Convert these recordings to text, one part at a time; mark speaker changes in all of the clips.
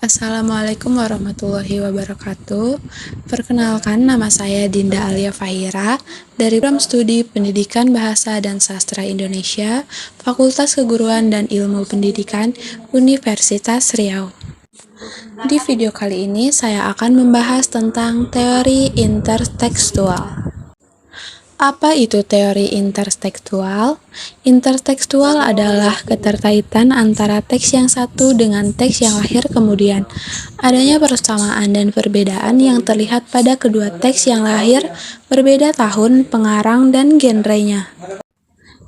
Speaker 1: Assalamualaikum warahmatullahi wabarakatuh. Perkenalkan, nama saya Dinda Alia Fahira dari Program Studi Pendidikan Bahasa dan Sastra Indonesia, Fakultas Keguruan dan Ilmu Pendidikan, Universitas Riau. Di video kali ini saya akan membahas tentang teori intertekstual. Apa itu teori intertekstual? Intertekstual adalah keterkaitan antara teks yang satu dengan teks yang lahir kemudian. Adanya persamaan dan perbedaan yang terlihat pada kedua teks yang lahir, berbeda tahun, pengarang, dan genrenya.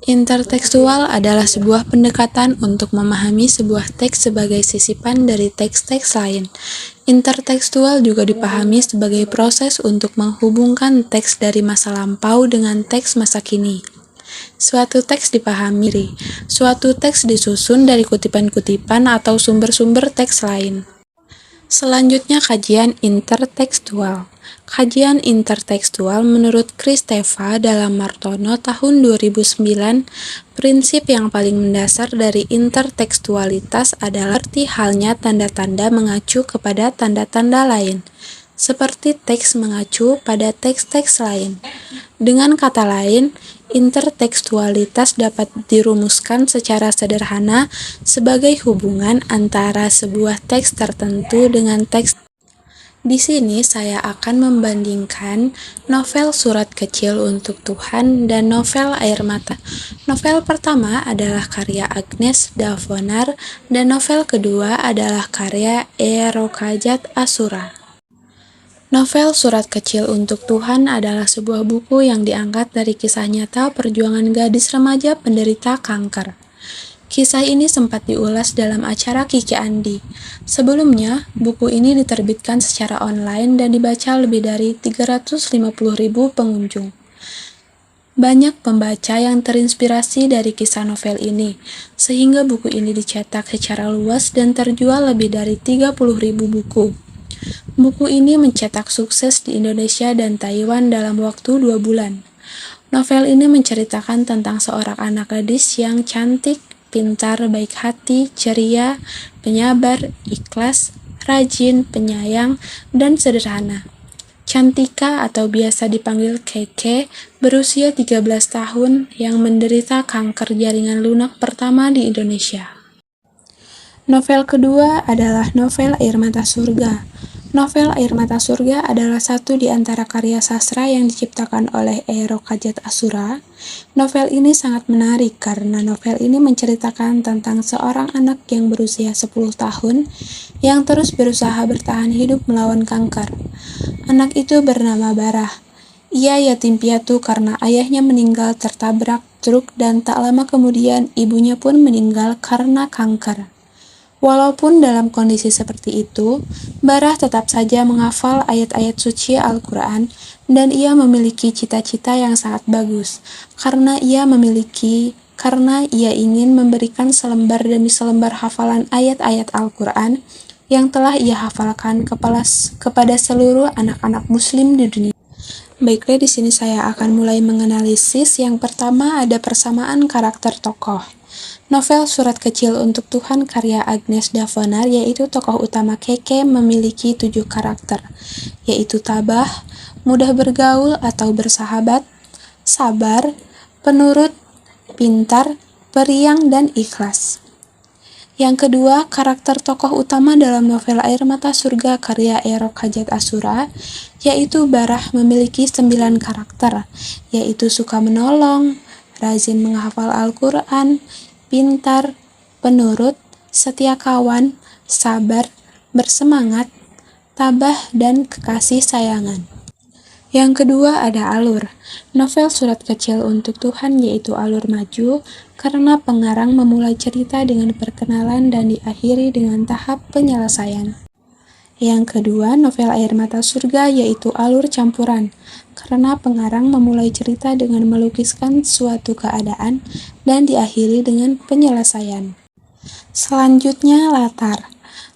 Speaker 1: Intertekstual adalah sebuah pendekatan untuk memahami sebuah teks sebagai sisipan dari teks-teks lain. Intertekstual juga dipahami sebagai proses untuk menghubungkan teks dari masa lampau dengan teks masa kini. Suatu teks dipahami, suatu teks disusun dari kutipan-kutipan atau sumber-sumber teks lain. Selanjutnya, kajian intertekstual. Kajian intertekstual menurut Kristeva dalam Martono tahun 2009, prinsip yang paling mendasar dari intertekstualitas adalah seperti halnya tanda-tanda mengacu kepada tanda-tanda lain, seperti teks mengacu pada teks-teks lain. Dengan kata lain, intertekstualitas dapat dirumuskan secara sederhana sebagai hubungan antara sebuah teks tertentu dengan teks. Di sini saya akan membandingkan novel Surat Kecil untuk Tuhan dan novel Air Mata. Novel pertama adalah karya Agnes Davonar dan novel kedua adalah karya Eero Kajat Asura. Novel Surat Kecil untuk Tuhan adalah sebuah buku yang diangkat dari kisah nyata perjuangan gadis remaja penderita kanker. Kisah ini sempat diulas dalam acara Kiki Andi. Sebelumnya, buku ini diterbitkan secara online dan dibaca lebih dari 350.000 pengunjung. Banyak pembaca yang terinspirasi dari kisah novel ini, sehingga buku ini dicetak secara luas dan terjual lebih dari 30.000 buku. Buku ini mencetak sukses di Indonesia dan Taiwan dalam waktu 2 bulan. Novel ini menceritakan tentang seorang anak gadis yang cantik, pintar, baik hati, ceria, penyabar, ikhlas, rajin, penyayang, dan sederhana. Cantika atau biasa dipanggil Keke berusia 13 tahun yang menderita kanker jaringan lunak pertama di Indonesia. Novel kedua adalah novel Air Mata Surga. Novel Air Mata Surga adalah satu di antara karya sastra yang diciptakan oleh Eero Kajat Asura. Novel ini sangat menarik karena novel ini menceritakan tentang seorang anak yang berusia 10 tahun yang terus berusaha bertahan hidup melawan kanker. Anak itu bernama Barah. Ia yatim piatu karena ayahnya meninggal tertabrak truk dan tak lama kemudian ibunya pun meninggal karena kanker. Walaupun dalam kondisi seperti itu, Barah tetap saja menghafal ayat-ayat suci Al-Quran dan ia memiliki cita-cita yang sangat bagus, karena ia ingin memberikan selembar demi selembar hafalan ayat-ayat Al-Quran yang telah ia hafalkan kepada seluruh anak-anak muslim di dunia. Baiklah, di sini saya akan mulai menganalisis. Yang pertama ada persamaan karakter tokoh. Novel Surat Kecil untuk Tuhan karya Agnes Davonar, yaitu tokoh utama Keke memiliki 7 karakter, yaitu tabah, mudah bergaul atau bersahabat, sabar, penurut, pintar, periang, dan ikhlas. Yang kedua, karakter tokoh utama dalam novel Air Mata Surga karya Eero Kajat Asura, yaitu Barah memiliki 9 karakter, yaitu suka menolong, rajin menghafal Al-Quran, pintar, penurut, setia kawan, sabar, bersemangat, tabah, dan kekasih sayangan. Yang kedua ada alur. Novel Surat Kecil untuk Tuhan yaitu alur maju karena pengarang memulai cerita dengan perkenalan dan diakhiri dengan tahap penyelesaian. Yang kedua, novel Air Mata Surga yaitu alur campuran, karena pengarang memulai cerita dengan melukiskan suatu keadaan dan diakhiri dengan penyelesaian. Selanjutnya, latar.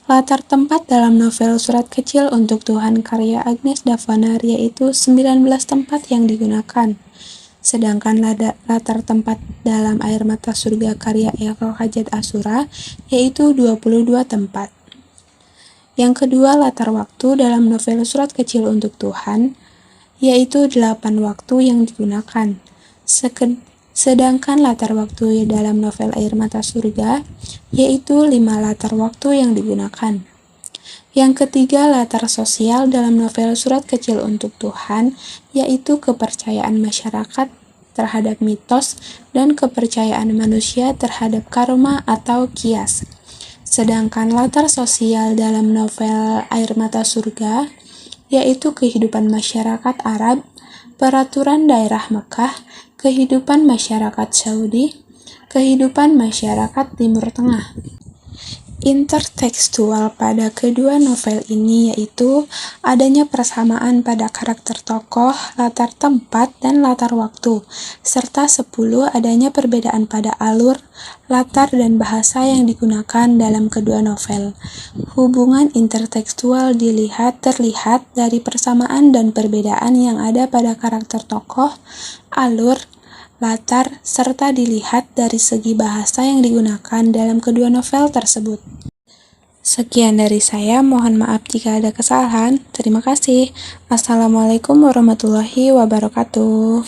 Speaker 1: Latar tempat dalam novel Surat Kecil untuk Tuhan karya Agnes Davonar yaitu 19 tempat yang digunakan. Sedangkan latar tempat dalam Air Mata Surga karya Eero Kajat Asura yaitu 22 tempat. Yang kedua, latar waktu dalam novel Surat Kecil Untuk Tuhan, yaitu 8 waktu yang digunakan. Sedangkan latar waktu dalam novel Air Mata Surga, yaitu 5 latar waktu yang digunakan. Yang ketiga, latar sosial dalam novel Surat Kecil Untuk Tuhan, yaitu kepercayaan masyarakat terhadap mitos dan kepercayaan manusia terhadap karma atau kias. Sedangkan latar sosial dalam novel Air Mata Surga, yaitu kehidupan masyarakat Arab, peraturan daerah Mekah, kehidupan masyarakat Saudi, kehidupan masyarakat Timur Tengah. Intertekstual pada kedua novel ini yaitu adanya persamaan pada karakter tokoh, latar tempat, dan latar waktu, serta 10 adanya perbedaan pada alur, latar, dan bahasa yang digunakan dalam kedua novel. Hubungan intertekstual terlihat dari persamaan dan perbedaan yang ada pada karakter tokoh, alur, latar, serta dilihat dari segi bahasa yang digunakan dalam kedua novel tersebut. Sekian dari saya, mohon maaf jika ada kesalahan. Terima kasih. Assalamualaikum warahmatullahi wabarakatuh.